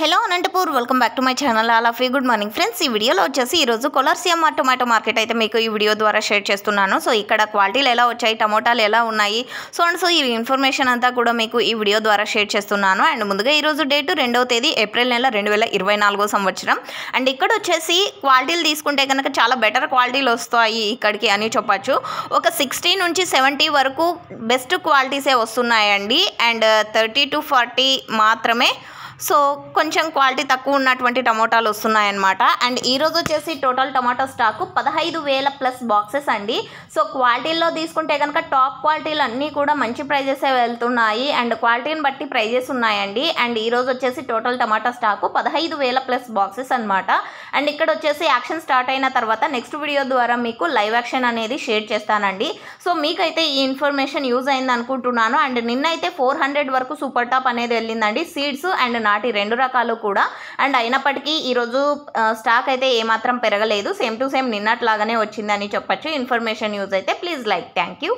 Hello Anantapur welcome back to my channel all of you good morning friends. ఈ వీడియోలో వచ్చేసి ఈరోజు కొలర్సియా టొమాటో మార్కెట్ అయితే మీకు ఈ వీడియో ద్వారా షేర్ చేస్తున్నాను. సో ఇక్కడ క్వాలిటీలు ఎలా వచ్చాయి, టమోటాలు ఎలా ఉన్నాయి, సో ఈ ఇన్ఫర్మేషన్ అంతా కూడా మీకు ఈ వీడియో ద్వారా షేర్ చేస్తున్నాను. అండ్ ముందుగా ఈరోజు డేటు 2వ తేదీ ఏప్రిల్ నెల 2024 సంవత్సరం. అండ్ ఇక్కడ వచ్చేసి క్వాలిటీలు తీసుకుంటే కనుక చాలా బెటర్ క్వాలిటీలు వస్తాయి ఇక్కడికి అని చెప్పచ్చు. ఒక 60 నుంచి 70 వరకు బెస్ట్ క్వాలిటీసే వస్తున్నాయండి. అండ్ 30 to 40 మాత్రమే సో కొంచెం క్వాలిటీ తక్కువ ఉన్నటువంటి టమోటాలు వస్తున్నాయన్నమాట. అండ్ ఈరోజు వచ్చేసి total tomato stock 15,000 plus boxes అండి. సో క్వాలిటీల్లో తీసుకుంటే కనుక టాప్ క్వాలిటీలు అన్నీ కూడా మంచి ప్రైజెసే వెళ్తున్నాయి. అండ్ క్వాలిటీని బట్టి ప్రైజెస్ ఉన్నాయండి. అండ్ ఈరోజు వచ్చేసి total tomato stock 15,000 plus boxes అనమాట. అండ్ ఇక్కడ వచ్చేసి యాక్షన్ స్టార్ట్ అయిన తర్వాత నెక్స్ట్ వీడియో ద్వారా మీకు లైవ్ యాక్షన్ అనేది షేర్ చేస్తానండి. సో మీకైతే ఈ ఇన్ఫర్మేషన్ యూజ్ అయింది అనుకుంటున్నాను. అండ్ నిన్నైతే 400 వరకు సూపర్ టాప్ అనేది వెళ్ళిందండి, సీడ్స్ అండ్ నాటి రెండు రకాలు కూడా. అండ్ అయినప్పటికీ ఈరోజు స్టాక్ అయితే ఏమాత్రం పెరగలేదు, సేమ్ టు సేమ్ నిన్నట్లాగానే వచ్చిందని చెప్పచ్చు. ఇన్ఫర్మేషన్ యూజ్ అయితే ప్లీజ్ లైక్. Thank you.